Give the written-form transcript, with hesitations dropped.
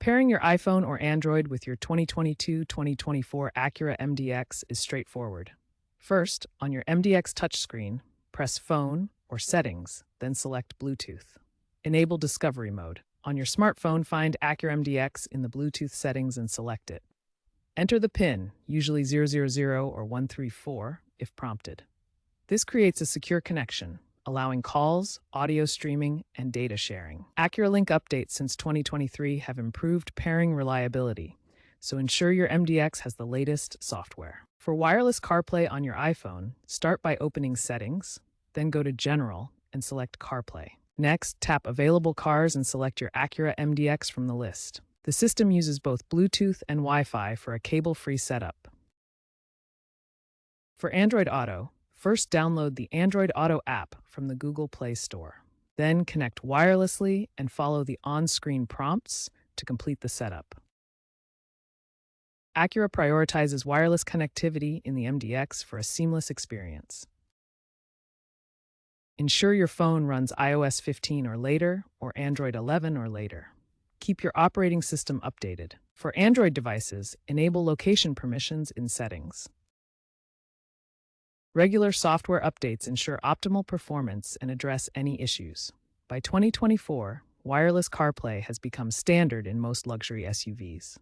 Pairing your iPhone or Android with your 2022-2024 Acura MDX is straightforward. First, on your MDX touchscreen, press Phone or Settings, then select Bluetooth. Enable Discovery Mode. On your smartphone, find Acura MDX in the Bluetooth settings and select it. Enter the PIN, usually 000 or 134, if prompted. This creates a secure connection, allowing calls, audio streaming, and data sharing. AcuraLink updates since 2023 have improved pairing reliability, so ensure your MDX has the latest software. For wireless CarPlay on your iPhone, start by opening Settings, then go to General and select CarPlay. Next, tap Available Cars and select your Acura MDX from the list. The system uses both Bluetooth and Wi-Fi for a cable-free setup. For Android Auto, first download the Android Auto app from the Google Play Store. Then connect wirelessly and follow the on-screen prompts to complete the setup. Acura prioritizes wireless connectivity in the MDX for a seamless experience. Ensure your phone runs iOS 15 or later or Android 11 or later. Keep your operating system updated. For Android devices, enable location permissions in Settings. Regular software updates ensure optimal performance and address any issues. By 2024, wireless CarPlay has become standard in most luxury SUVs.